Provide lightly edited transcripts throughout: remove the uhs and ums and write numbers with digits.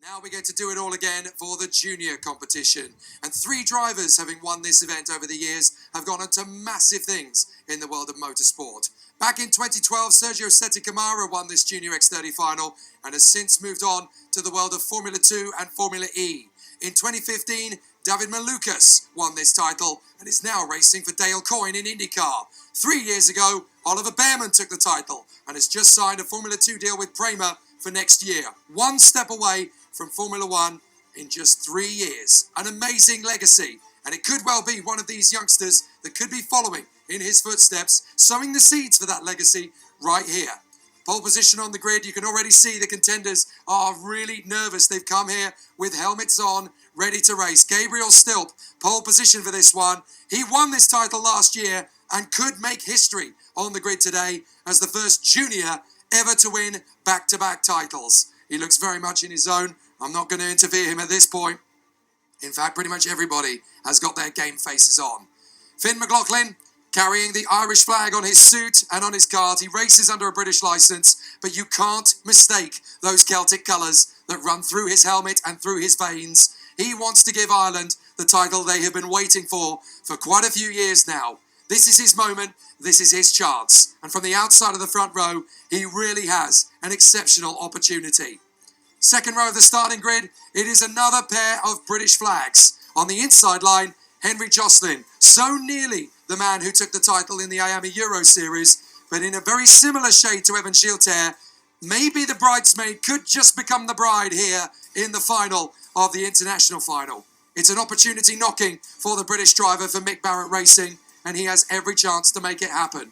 Now we get to do it all again for the junior competition. And 3 drivers, having won this event over the years, have gone on to massive things in the world of motorsport. Back in 2012, Sergio Sette Camara won this Junior X30 final and has since moved on to the world of Formula 2 and Formula E. In 2015, David Malukas won this title and is now racing for Dale Coyne in IndyCar. 3 years ago, Oliver Bearman took the title and has just signed a Formula 2 deal with Prema for next year. 1 step away from Formula 1 in just 3 years. An amazing legacy, and it could well be one of these youngsters that could be following in his footsteps, sowing the seeds for that legacy right here. Pole position on the grid, you can already see the contenders are really nervous. They've come here with helmets on, ready to race. Gabriel Stilp, pole position for this one. He won this title last year and could make history on the grid today as the first junior ever to win back-to-back titles. He looks very much in his zone. I'm not going to interfere him at this point. In fact, pretty much everybody has got their game faces on. Finn McLaughlin, carrying the Irish flag on his suit and on his kart. He races under a British licence, but you can't mistake those Celtic colours that run through his helmet and through his veins. He wants to give Ireland the title they have been waiting for quite a few years now. This is his moment, this is his chance. And from the outside of the front row, he really has an exceptional opportunity. Second row of the starting grid, it is another pair of British flags. On the inside line, Henry Jocelyn, so nearly the man who took the title in the IAME Euro Series, but in a very similar shade to Evan Schielter. Maybe the bridesmaid could just become the bride here in the final of the international final. It's an opportunity knocking for the British driver for Mick Barrett Racing, and he has every chance to make it happen.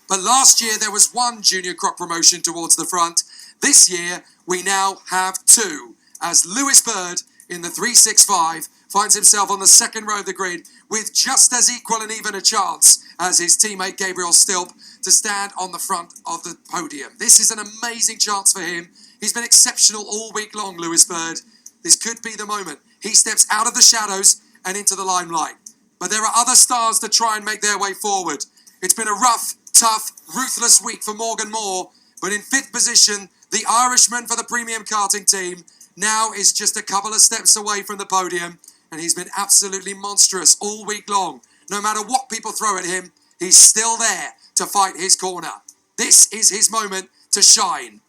But last year there was 1 junior crop promotion towards the front. This year we now have 2, as Lewis Bird in the 365 finds himself on the second row of the grid with just as equal and even a chance as his teammate Gabriel Stilp to stand on the front of the podium. This is an amazing chance for him. He's been exceptional all week long, Lewis Bird. This could be the moment he steps out of the shadows and into the limelight. But there are other stars that try and make their way forward. It's been a rough, tough, ruthless week for Morgan Moore, but in 5th position, the Irishman for the premium karting team now is just a couple of steps away from the podium, and he's been absolutely monstrous all week long. No matter what people throw at him, he's still there to fight his corner. This is his moment to shine.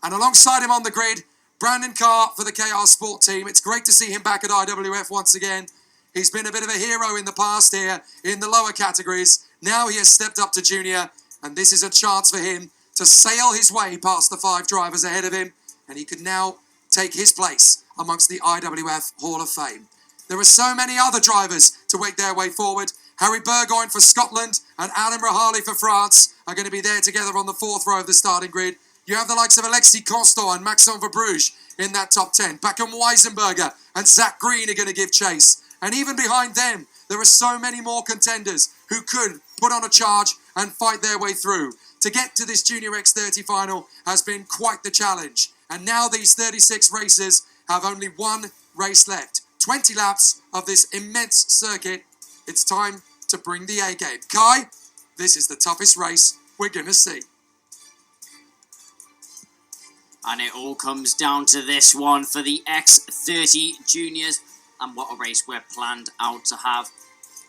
And alongside him on the grid, Brandon Carr for the KR Sport team. It's great to see him back at IWF once again. He's been a bit of a hero in the past here in the lower categories. Now he has stepped up to junior, and this is a chance for him to sail his way past the 5 drivers ahead of him, and he could now take his place amongst the IWF Hall of Fame. There are so many other drivers to make their way forward. Harry Burgoyne for Scotland and Adam Rahali for France are going to be there together on the 4th row of the starting grid. You have the likes of Alexis Constant and Maxime Verbruge in that top 10. Beckham Weisenberger and Zach Green are going to give chase. And even behind them, there are so many more contenders who could put on a charge and fight their way through. To get to this Junior X30 final has been quite the challenge. And now these 36 racers have only 1 race left. 20 laps of this immense circuit. It's time to bring the A-game. Kai, this is the toughest race we're going to see. And it all comes down to this one for the X30 juniors. And what a race we're planned out to have.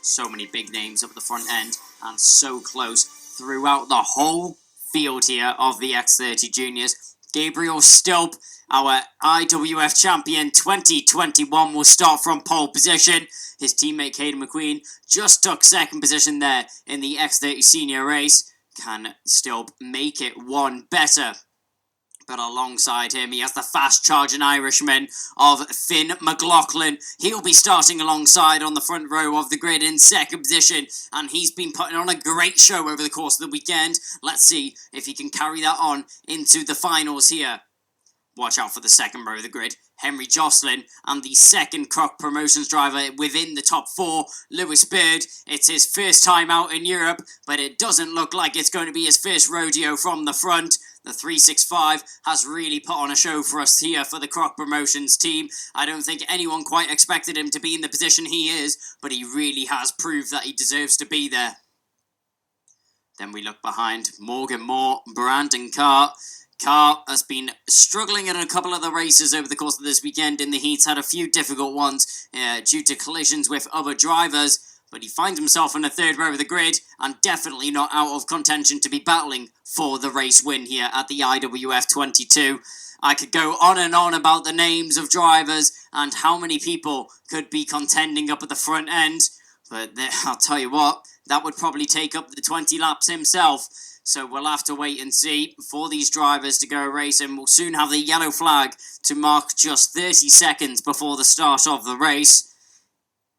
So many big names up at the front end and so close throughout the whole field here of the X30 juniors. Gabriel Stilp, our IWF champion 2021, will start from pole position. His teammate Caden McQueen just took 2nd position there in the X30 senior race. Can Stilp make it one better? But alongside him, he has the fast-charging Irishman of Finn McLaughlin. He'll be starting alongside on the front row of the grid in 2nd position. And he's been putting on a great show over the course of the weekend. Let's see if he can carry that on into the finals here. Watch out for the 2nd row of the grid. Henry Jocelyn and the 2nd Croc Promotions driver within the top 4, Lewis Bird. It's his first time out in Europe, but it doesn't look like it's going to be his first rodeo from the front. The 365 has really put on a show for us here for the Croc Promotions team. I don't think anyone quite expected him to be in the position he is, but he really has proved that he deserves to be there. Then we look behind Morgan Moore, Brandon Carr. Car has been struggling in a couple of the races over the course of this weekend in the heats, had a few difficult ones due to collisions with other drivers, but he finds himself in the third row of the grid and definitely not out of contention to be battling for the race win here at the IWF22. I could go on and on about the names of drivers and how many people could be contending up at the front end, but I'll tell you what, that would probably take up the 20 laps himself. So we'll have to wait and see for these drivers to go racing. We'll soon have the yellow flag to mark just 30 seconds before the start of the race.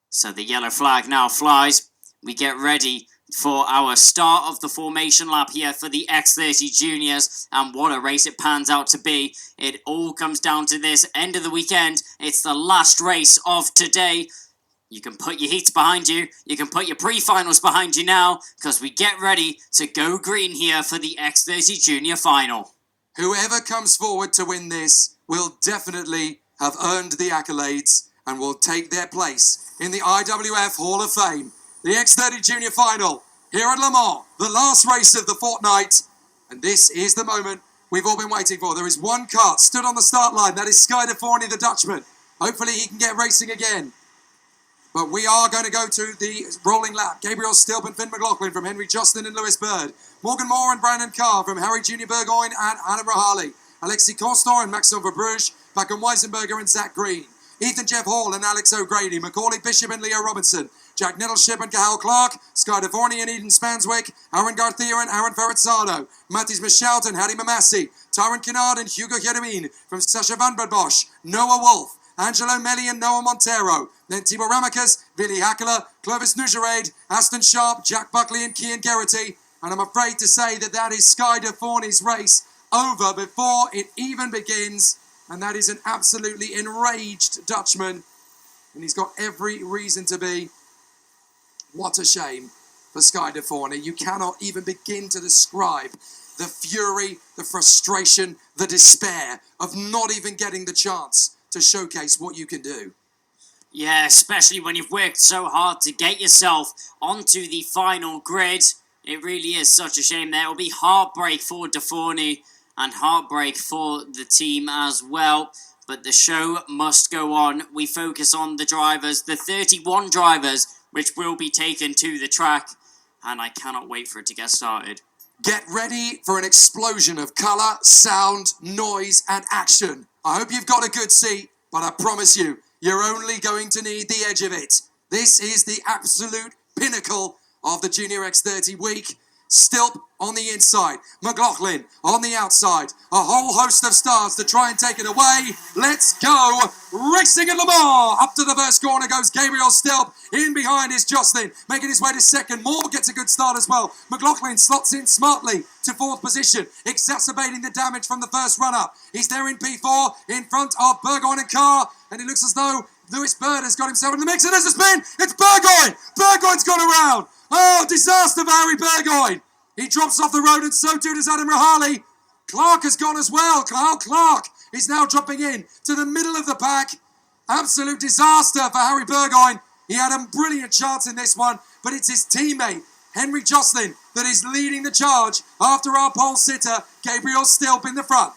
So the yellow flag now flies. We get ready for our start of the formation lap here for the X30 Juniors. And what a race it pans out to be. It all comes down to this end of the weekend. It's the last race of today. You can put your heats behind you. You can put your pre-finals behind you now, because we get ready to go green here for the X30 Junior Final. Whoever comes forward to win this will definitely have earned the accolades and will take their place in the IWF Hall of Fame. The X30 Junior Final here at Le Mans, the last race of the fortnight. And this is the moment we've all been waiting for. There is one kart stood on the start line. That is Sky de Forney, the Dutchman. Hopefully he can get racing again. But we are going to go to the rolling lap. Gabriel Stilp and Finn McLaughlin from Henry Jocelyn and Lewis Bird. Morgan Moore and Brandon Carr from Harry Junior Burgoyne and Adam Rahali. Alexis Constant and Maxime Verbruge. Backen Weisenberger and Zach Green. Ethan Jeff Hall and Alex O'Grady. Macaulay Bishop and Leo Robinson. Jack Nettleship and Cathal Clark. Sky de Forney and Eden Spanswick. Aaron Garcia and Aaron Ferrazzano. Mattis Michaud and Hadi Mamassi. Tyron Kennard and Hugo Jeremin from Sasha Van Badbosch. Noah Wolf. Angelo Melli and Noah Montero. Then Timo Ramacus, Billy Hackler, Clovis Nujarade, Aston Sharp, Jack Buckley and Kian Geraghty. And I'm afraid to say that that is Sky de Forney's race over before it even begins. And that is an absolutely enraged Dutchman. And he's got every reason to be. What a shame for Sky de Forney. You cannot even begin to describe the fury, the frustration, the despair of not even getting the chance to showcase what you can do. Yeah, especially when you've worked so hard to get yourself onto the final grid. It really is such a shame there. It will be heartbreak for de Forney and heartbreak for the team as well. But the show must go on. We focus on the drivers, the 31 drivers, which will be taken to the track. And I cannot wait for it to get started. Get ready for an explosion of colour, sound, noise and action. I hope you've got a good seat, but I promise you, you're only going to need the edge of it. This is the absolute pinnacle of the Junior X30 week. Stilp on the inside, McLaughlin on the outside. A whole host of stars to try and take it away. Let's go racing at Le Mans. Up to the first corner goes Gabriel Stilp. In behind is Jocelyn, making his way to second. Moore gets a good start as well. McLaughlin slots in smartly to fourth position, exacerbating the damage from the first run-up. He's there in P4, in front of Burgoyne and Carr, and it looks as though Lewis Bird has got himself in the mix, and there's a spin. It's Burgoyne. Burgoyne's gone around. Oh, disaster for Harry Burgoyne. He drops off the road, and so too does Adam Rahali. Clark has gone as well. Kyle Clark is now dropping in to the middle of the pack. Absolute disaster for Harry Burgoyne. He had a brilliant chance in this one, but it's his teammate, Henry Jocelyn, that is leading the charge after our pole sitter, Gabriel Stilp, in the front.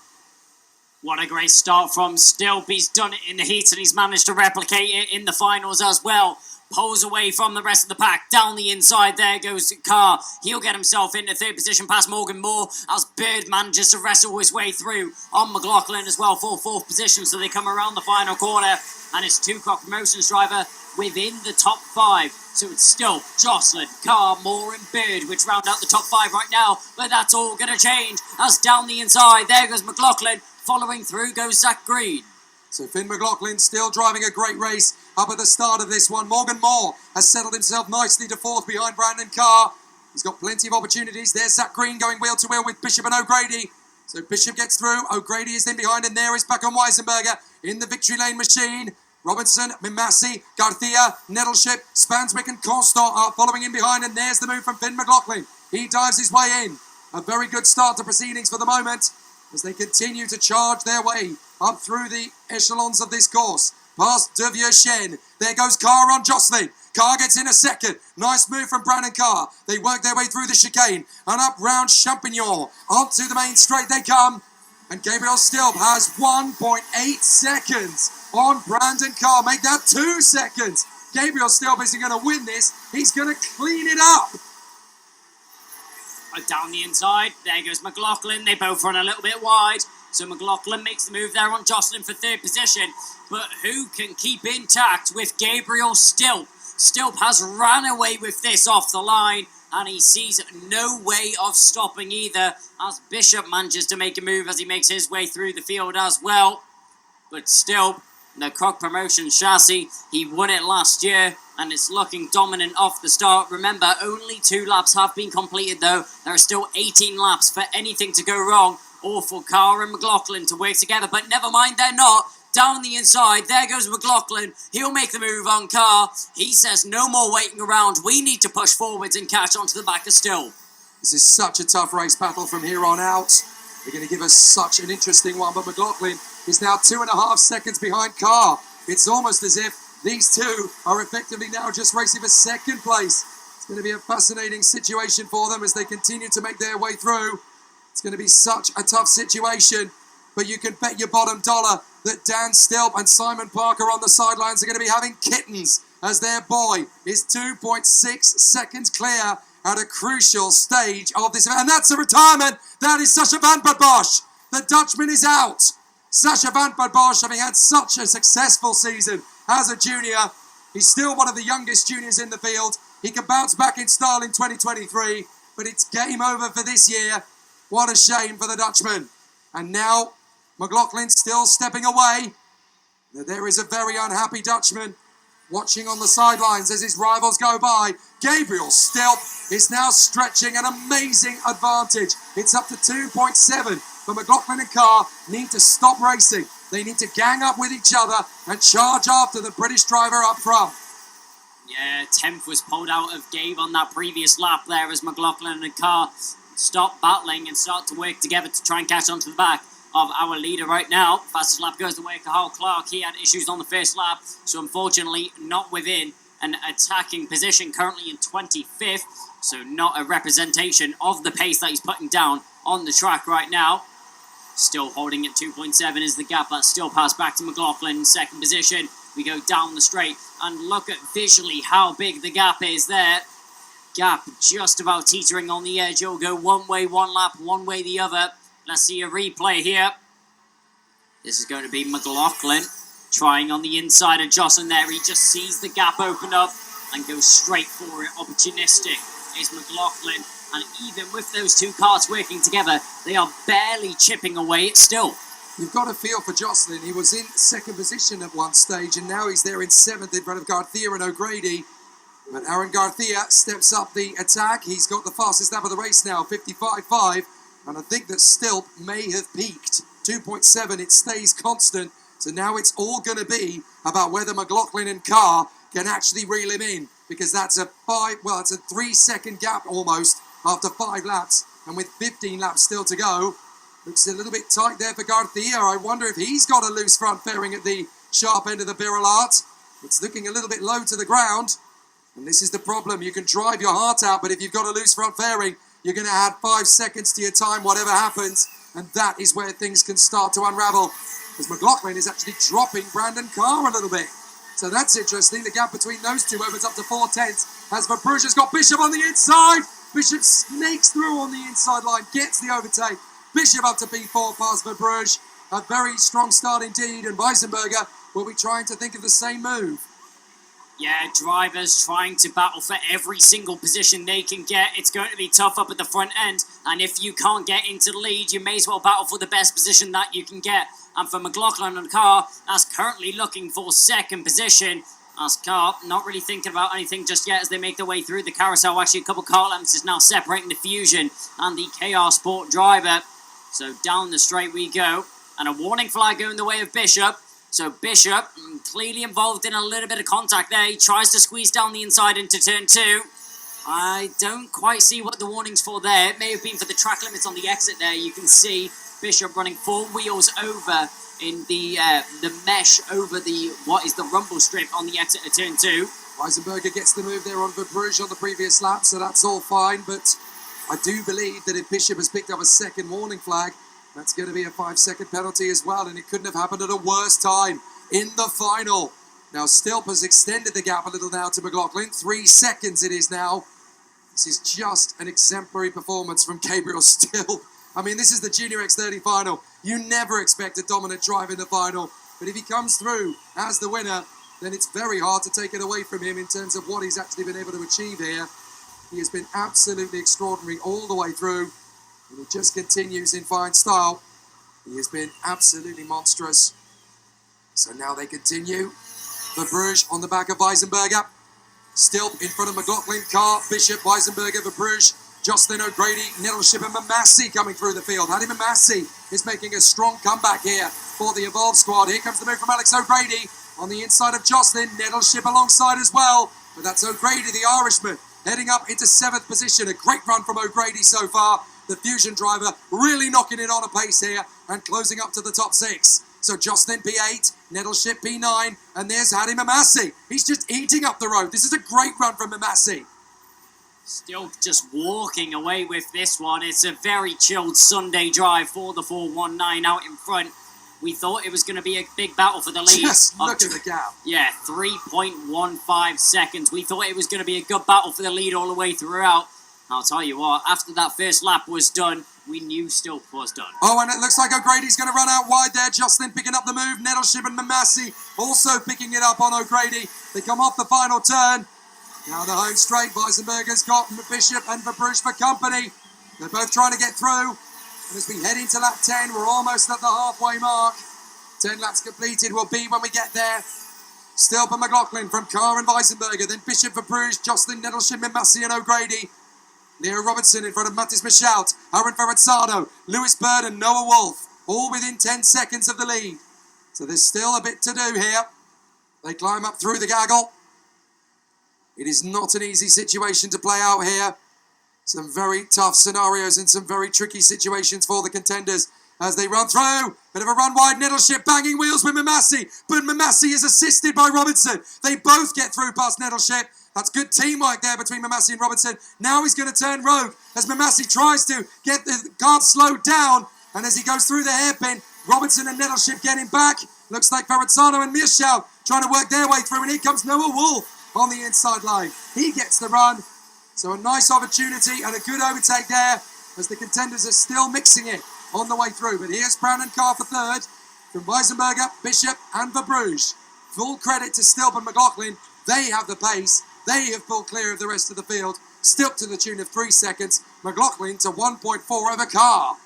What a great start from Stilp. He's done it in the heat and he's managed to replicate it in the finals as well. Pulls away from the rest of the pack. Down the inside, there goes Carr. He'll get himself into third position past Morgan Moore as Bird manages to wrestle his way through on McLaughlin as well for fourth position. So they come around the final corner and it's Two-Cock Promotions driver within the top five. So it's Stilp, Jocelyn, Carr, Moore and Bird which round out the top five right now. But that's all going to change as down the inside, there goes McLaughlin. Following through goes Zach Green. So Finn McLaughlin still driving a great race up at the start of this one. Morgan Moore has settled himself nicely to fourth behind Brandon Carr. He's got plenty of opportunities. There's Zach Green going wheel to wheel with Bishop and O'Grady. So Bishop gets through. O'Grady is then behind, and there is Backen Weisenberger in the victory lane machine. Robinson, Mimassi, Garcia, Nettleship, Spanswick and Constant are following in behind, and there's the move from Finn McLaughlin. He dives his way in. A very good start to proceedings for the moment as they continue to charge their way up through the echelons of this course. Past De Vieux-Chêne. There goes Carr on Jocelyn. Carr gets in a second. Nice move from Brandon Carr. They work their way through the chicane and up round Champignon. Onto the main straight they come. And Gabriel Stilp has 1.8 seconds on Brandon Carr. Make that 2 seconds. Gabriel Stilp isn't going to win this. He's going to clean it up. Down the inside, there goes McLaughlin. They both run a little bit wide. So McLaughlin makes the move there on Jocelyn for third position. But who can keep intact with Gabriel Stilp? Stilp has ran away with this off the line, and he sees no way of stopping either, as Bishop manages to make a move as he makes his way through the field as well. But Stilp, the Croc Promotion chassis, he won it last year, and it's looking dominant off the start. Remember, only 2 laps have been completed though. There are still 18 laps for anything to go wrong, or for Carr and McLaughlin to work together, but never mind, they're not. Down the inside, there goes McLaughlin. He'll make the move on Carr. He says no more waiting around. We need to push forwards and catch onto the back of Stilp. This is such a tough race battle from here on out. They're going to give us such an interesting one, but McLaughlin is now 2.5 seconds behind Carr. It's almost as if these two are effectively now just racing for second place. It's going to be a fascinating situation for them as they continue to make their way through. It's going to be such a tough situation, but you can bet your bottom dollar that Dan Stilp and Simon Parker on the sidelines are going to be having kittens as their boy is 2.6 seconds clear at a crucial stage of this event. And that's a retirement. That is Sacha van Bad Bosch. The Dutchman is out. Sacha van Bad Bosch, having had such a successful season as a junior, he's still one of the youngest juniors in the field. He can bounce back in style in 2023, but it's game over for this year. What a shame for the Dutchman. And now McLaughlin still stepping away. There is a very unhappy Dutchman watching on the sidelines as his rivals go by. Gabriel Stilp is now stretching an amazing advantage. It's up to 2.7. But McLaughlin and Carr need to stop racing. They need to gang up with each other and charge after the British driver up front. Yeah, 10th was pulled out of Gabe on that previous lap there as McLaughlin and Carr stop battling and start to work together to try and catch onto the back of our leader right now. Fastest lap goes the way of Carl Clark. He had issues on the first lap, so unfortunately not within an attacking position, currently in 25th, so not a representation of the pace that he's putting down on the track right now. Still holding at 2.7 is the gap that still passed back to McLaughlin in second position. We go down the straight and look at visually how big the gap is there. Gap just about teetering on the edge. It'll go one way one lap, one way the other. Let's see a replay here. This is going to be McLaughlin trying on the inside of Jocelyn there. He just sees the gap open up and goes straight for it. Opportunistic is McLaughlin. And even with those two karts working together, they are barely chipping away at Stilp. You've got a feel for Jocelyn. He was in second position at one stage, and now he's there in 7th in front of Garcia and O'Grady. But Aaron Garcia steps up the attack. He's got the fastest lap of the race now, 55.5. And I think that Stilp may have peaked. 2.7, it stays constant. So now it's all going to be about whether McLaughlin and Carr can actually reel him in. Because that's it's a 3 second gap almost after 5 laps. And with 15 laps still to go, looks a little bit tight there for Garcia. I wonder if he's got a loose front fairing at the sharp end of the barrel art. It's looking a little bit low to the ground. And this is the problem. You can drive your heart out, but if you've got a loose front fairing, you're going to add 5 seconds to your time, whatever happens. And that is where things can start to unravel. As McLaughlin is actually dropping Brandon Carr a little bit. So that's interesting. The gap between those two opens up to 4/10. As Verbruge has got Bishop on the inside. Bishop snakes through on the inside line, gets the overtake. Bishop up to P4 past Verbruge. A very strong start indeed. And Weisenberger will be trying to think of the same move. Yeah, drivers trying to battle for every single position they can get. It's going to be tough up at the front end. And if you can't get into the lead, you may as well battle for the best position that you can get. And for McLaughlin and Carr, that's currently looking for second position. As Carr not really thinking about anything just yet as they make their way through the carousel. Actually, a couple of car lamps is now separating the Fusion and the KR Sport driver. So down the straight we go. And a warning flag going the way of Bishop. So Bishop, clearly involved in a little bit of contact there. He tries to squeeze down the inside into turn 2. I don't quite see what the warning's for there. It may have been for the track limits on the exit there. You can see Bishop running 4 wheels over in the mesh over the, what is the rumble strip on the exit of turn 2. Weisenberger gets the move there on Verbruge on the previous lap, so that's all fine. But I do believe that if Bishop has picked up a second warning flag, That's going to be a 5-second penalty as well, and it couldn't have happened at a worse time in the final. Now, Stilp has extended the gap a little now to McLaughlin. 3 seconds it is now. This is just an exemplary performance from Gabriel Stilp. I mean, this is the Junior X30 final. You never expect a dominant drive in the final, but if he comes through as the winner, then it's very hard to take it away from him in terms of what he's actually been able to achieve here. He has been absolutely extraordinary all the way through, and he just continues in fine style. He has been absolutely monstrous. So now they continue. Verbruge on the back of Weisenberger. Stilp in front of McLaughlin, Carr, Bishop, Weisenberger, Verbruge, Jocelyn O'Grady, Nettleship and Mamassi coming through the field. Hassi Messaoud is making a strong comeback here for the Evolve squad. Here comes the move from Alex O'Grady on the inside of Jocelyn. Nettleship alongside as well. But that's O'Grady, the Irishman, heading up into 7th position. A great run from O'Grady so far. The Fusion driver really knocking it on a pace here and closing up to the top 6. So Jocelyn P8, Nettleship P9, and there's Hassi Messaoud. He's just eating up the road. This is a great run from Messaoud. Still just walking away with this one. It's a very chilled Sunday drive for the 419 out in front. We thought it was going to be a big battle for the lead. Just look at the gap. Yeah, 3.15 seconds. We thought it was going to be a good battle for the lead all the way throughout. I'll tell you what, after that first lap was done, we knew Stilp was done. Oh, and it looks like O'Grady's going to run out wide there. Jocelyn picking up the move. Nettleship and Messaoud also picking it up on O'Grady. They come off the final turn. Now the home straight. Weisenberger's got Bishop and Verbruge for company. They're both trying to get through. And as we head into lap 10, we're almost at the halfway mark. 10 laps completed will be when we get there. Stilp and McLaughlin from Carr and Weisenberger. Then Bishop, Verbruge, Jocelyn, Nettleship, Messaoud and O'Grady. Leo Robertson in front of Mattis Messaoud, Aaron Ferrazzano, Lewis Bird and Noah Wolf, all within 10 seconds of the lead. So there's still a bit to do here. They climb up through the gaggle. It is not an easy situation to play out here. Some very tough scenarios and some very tricky situations for the contenders as they run through. Bit of a run wide, Nettleship banging wheels with Messaoud, but Messaoud is assisted by Robertson. They both get through past Nettleship. That's good teamwork there between Messaoud and Robertson. Now he's going to turn rogue as Messaoud tries to get the kart slowed down. And as he goes through the hairpin, Robertson and Nettleship getting back. Looks like Ferrazzano and Messaoud trying to work their way through. And here comes Noah Wolf on the inside line. He gets the run. So a nice opportunity and a good overtake there as the contenders are still mixing it on the way through. But here's Brandon Carr for third from Weisenberger, Bishop and Verbruge. Full credit to Stilp and McLaughlin. They have the pace. They have pulled clear of the rest of the field. Stilp to the tune of 3 seconds. McLaughlin to 1.4 over Carr.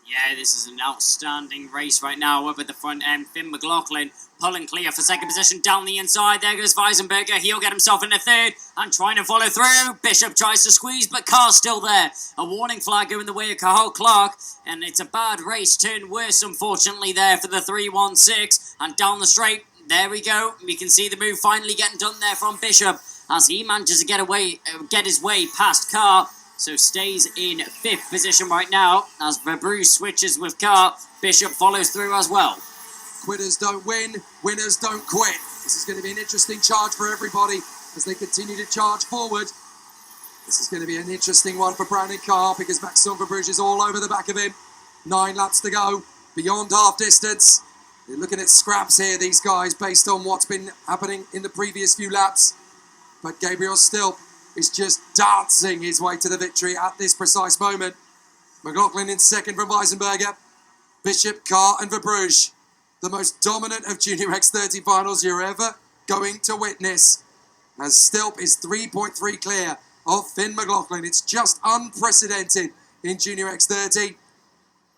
Yeah, this is an outstanding race right now over the front end. Finn McLaughlin pulling clear for second position down the inside. There goes Weisenberger. He'll get himself in the third and trying to follow through. Bishop tries to squeeze, but Carr's still there. A warning flag going the way of Cathal Clark, and it's a bad race. Turned worse, unfortunately, there for the 316. And down the straight, there we go. We can see the move finally getting done there from Bishop as he manages to get his way past Carr. So stays in 5th position right now as Verbruge switches with Carr. Bishop follows through as well. Quitters don't win, winners don't quit. This is going to be an interesting charge for everybody as they continue to charge forward. This is going to be an interesting one for Brandon Carr because Maxime Verbruge is all over the back of him. 9 laps to go, beyond half distance. They're looking at scraps here, these guys, based on what's been happening in the previous few laps. But Gabriel Stilp is just dancing his way to the victory at this precise moment. McLaughlin in second from Weisenberger. Bishop, Carr and Verbruge. The most dominant of Junior X30 finals you're ever going to witness. As Stilp is 3.3 clear of Finn McLaughlin. It's just unprecedented in Junior X30.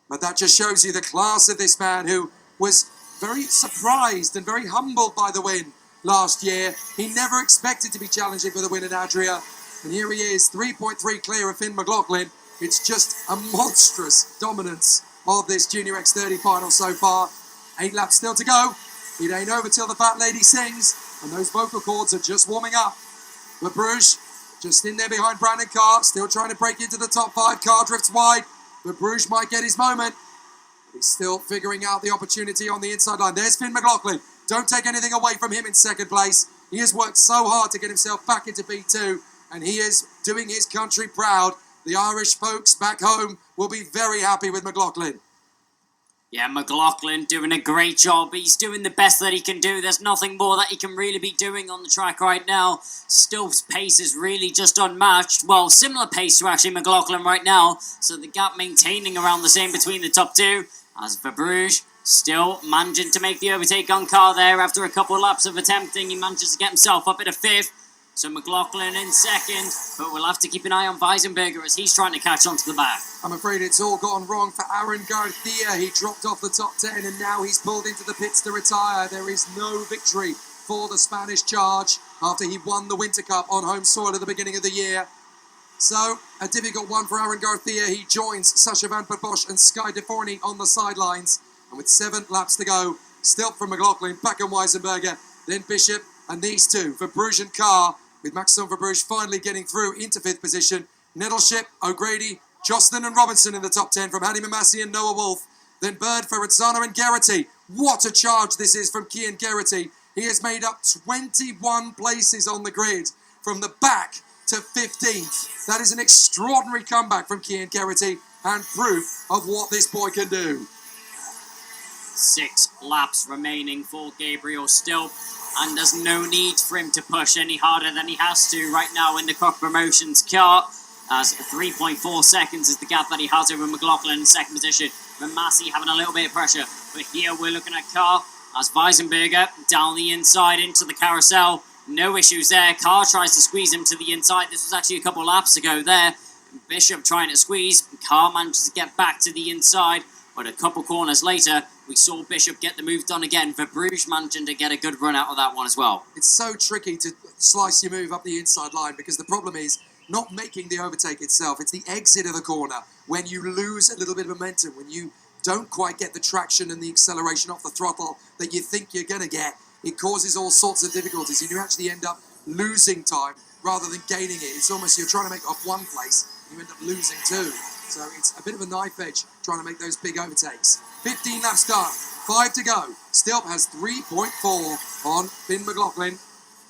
But that just shows you the class of this man who was very surprised and very humbled by the win last year. He never expected to be challenging for the win in Adria. And here he is, 3.3 clear of Finn McLaughlin. It's just a monstrous dominance of this Junior X30 final so far. 8 laps still to go. It ain't over till the fat lady sings. And those vocal cords are just warming up. Verbruge just in there behind Brandon Carr. Still trying to break into the top 5. Carr drifts wide. Verbruge might get his moment. He's still figuring out the opportunity on the inside line. There's Finn McLaughlin. Don't take anything away from him in second place. He has worked so hard to get himself back into B2, and he is doing his country proud The Irish folks back home will be very happy with McLaughlin. Yeah, McLaughlin doing a great job. He's doing the best that he can do. There's nothing more that he can really be doing on the track right now. Still's pace is really just unmatched. Well, similar pace to actually McLaughlin right now. So the gap maintaining around the same between the top two. As Verbruge still managing to make the overtake on Carr there after a couple laps of attempting. He manages to get himself up at a fifth. So McLaughlin in second, but we'll have to keep an eye on Weisenberger as he's trying to catch on to the back. I'm afraid it's all gone wrong for Aaron Garcia. He dropped off the top 10 and now he's pulled into the pits to retire. There is no victory for the Spanish charge after he won the Winter Cup on home soil at the beginning of the year. So, a difficult one for Aaron Garcia. He joins Sacha Van Bosch and Sky Deforney on the sidelines. And with 7 laps to go, still from McLaughlin, back on Weisenberger, then Bishop, and these two, Verbruge and Carr, with Maxime Verbruge finally getting through into 5th position. Nettleship, O'Grady, Jocelyn and Robinson in the top 10 from Hany Mamassi and Noah Wolf. Then Bird, Ferrazzano and Geraghty. What a charge this is from Cian Geraghty. He has made up 21 places on the grid from the back to 15th. That is an extraordinary comeback from Cian Geraghty and proof of what this boy can do. 6 laps remaining for Gabriel Still, and there's no need for him to push any harder than he has to right now in the Koch Promotions car, as 3.4 seconds is the gap that he has over McLaughlin in second position. Mamassi having a little bit of pressure, but here we're looking at Carr as Weisenberger down the inside into the carousel. No issues there. Carr tries to squeeze him to the inside. This was actually a couple of laps ago there. Bishop trying to squeeze. Carr manages to get back to the inside, but a couple corners later, we saw Bishop get the move done again. Verbruge managing to get a good run out of that one as well. It's so tricky to slice your move up the inside line because the problem is not making the overtake itself. It's the exit of the corner when you lose a little bit of momentum, when you don't quite get the traction and the acceleration off the throttle that you think you're going to get. It causes all sorts of difficulties and you actually end up losing time rather than gaining it. It's almost you're trying to make up one place, you end up losing 2. So it's a bit of a knife edge trying to make those big overtakes. 15 laps done, 5 to go. Stilp has 3.4 on Finn McLaughlin.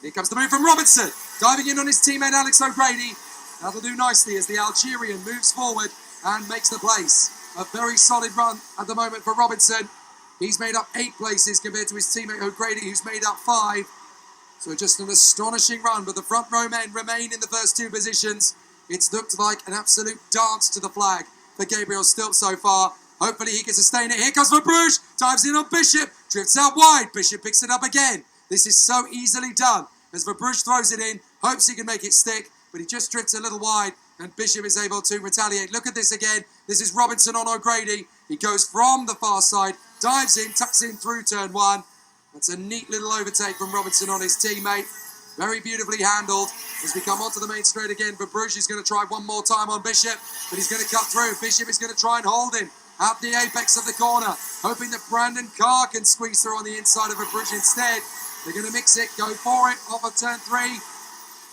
Here comes the move from Robinson, diving in on his teammate Alex O'Grady. That'll do nicely as the Algerian moves forward and makes the place. A very solid run at the moment for Robinson. He's made up 8 places compared to his teammate O'Grady, who's made up 5. So just an astonishing run, but the front row men remain in the first 2 positions. It's looked like an absolute dance to the flag for Gabriel Stilp so far. Hopefully he can sustain it. Here comes Verbruge, dives in on Bishop, drifts out wide. Bishop picks it up again. This is so easily done as Verbruge throws it in, hopes he can make it stick, but he just drifts a little wide and Bishop is able to retaliate. Look at this again. This is Robinson on O'Grady. He goes from the far side, dives in, tucks in through turn 1. That's a neat little overtake from Robinson on his teammate. Very beautifully handled. As we come onto the main straight again, Verbruge is going to try one more time on Bishop, but he's going to cut through. Bishop is going to try and hold him at the apex of the corner, hoping that Brandon Carr can squeeze through on the inside of Verbruge instead. They're going to mix it, go for it, off of turn 3,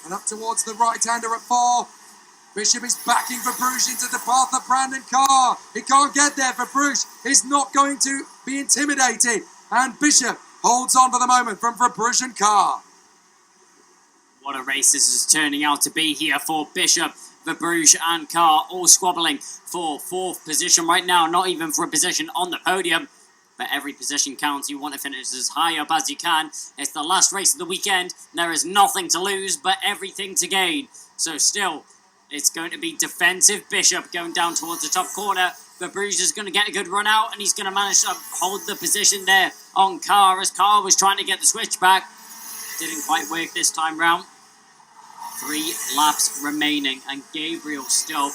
and up towards the right-hander at 4. Bishop is backing Verbruge into the path of Brandon Carr. He can't get there. Verbruge is not going to be intimidated, and Bishop holds on for the moment from Verbruge and Carr. What a race this is turning out to be here for Bishop, Verbruge and Carr, all squabbling for 4th position right now. Not even for a position on the podium, but every position counts. You want to finish as high up as you can. It's the last race of the weekend. There is nothing to lose, but everything to gain. So still, it's going to be defensive Bishop going down towards the top corner. Verbruge is going to get a good run out, and he's going to manage to hold the position there on Carr, as Carr was trying to get the switch back. Didn't quite work this time round. 3 laps remaining, and Gabriel Still,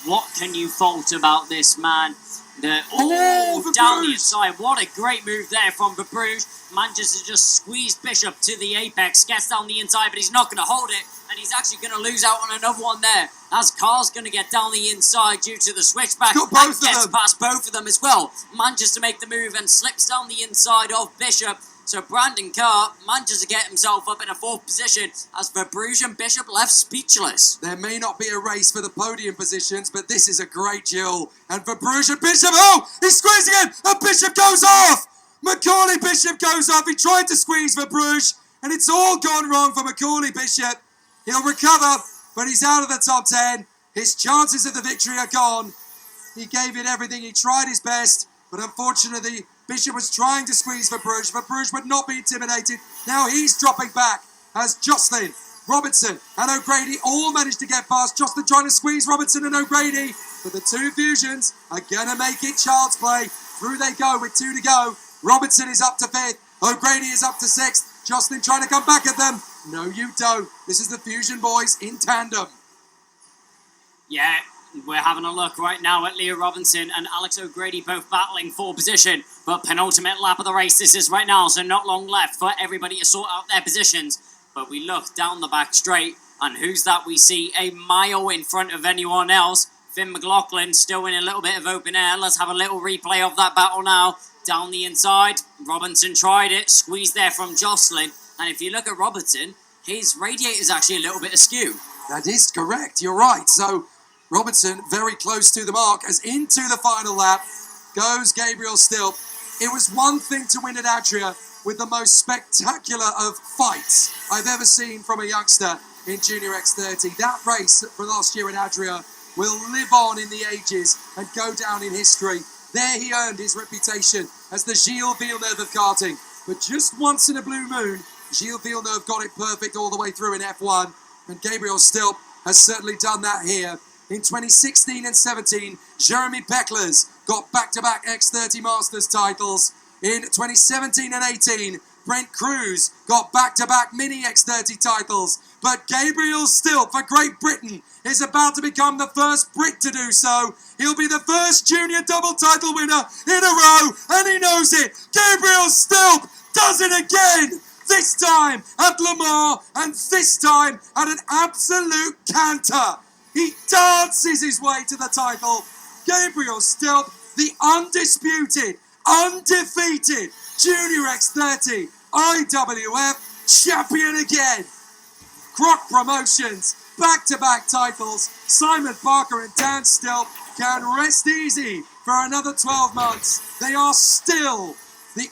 what can you fault about this man? Down the inside, what a great move there from Verbruge. Manages to just squeeze Bishop to the apex, gets down the inside, but he's not going to hold it, and he's actually going to lose out on another one there, as Carr's going to get down the inside due to the switchback, and gets past both of them as well. Manages to make the move and slips down the inside of Bishop. So Brandon Carr manages to get himself up in a 4th position as Verbruge and Bishop left speechless. There may not be a race for the podium positions, but this is a great duel. And Verbruge and Bishop, oh, he's squeezing him, and Bishop goes off! Macaulay Bishop goes off. He tried to squeeze Verbruge, and it's all gone wrong for Macaulay Bishop. He'll recover, but he's out of the top 10. His chances of the victory are gone. He gave it everything, he tried his best, but unfortunately Bishop was trying to squeeze for Bruges, but Bruges would not be intimidated. Now he's dropping back as Jocelyn, Robertson and O'Grady all managed to get past. Jocelyn trying to squeeze Robertson and O'Grady, but the two Fusions are going to make it child's play. Through they go with 2 to go. Robertson is up to 5th, O'Grady is up to 6th. Jocelyn trying to come back at them. No, you don't. This is the Fusion boys in tandem. Yeah, we're having a look right now at Leo Robinson and Alex O'Grady both battling for position. But penultimate lap of the race this is right now, so not long left for everybody to sort out their positions. But we look down the back straight, and who's that we see a mile in front of anyone else? Finn McLaughlin still in a little bit of open air. Let's have a little replay of that battle now. Down the inside, Robinson tried it, squeezed there from Jocelyn. And if you look at Robertson, his radiator's actually a little bit askew. That is correct, you're right. So Robertson very close to the mark as into the final lap goes Gabriel Stilp. It was one thing to win at Adria with the most spectacular of fights I've ever seen from a youngster in Junior X30. That race from last year in Adria will live on in the ages and go down in history. There he earned his reputation as the Gilles Villeneuve of karting. But just once in a blue moon, Gilles Villeneuve got it perfect all the way through in F1, and Gabriel Stilp has certainly done that here. In 2016 and 17, Jeremy Beckles got back-to-back X30 Masters titles. In 2017 and 18, Brent Cruz got back-to-back Mini X30 titles. But Gabriel Stilp for Great Britain is about to become the first Brit to do so. He'll be the first junior double title winner in a row, and he knows it. Gabriel Stilp does it again. This time at Le Mans, and this time at an absolute canter. He dances his way to the title. Gabriel Stilp, the undisputed, undefeated Junior X30 IWF champion again. Croc Promotions, back-to-back titles. Simon Parker and Dan Stilp can rest easy for another 12 months. They are still the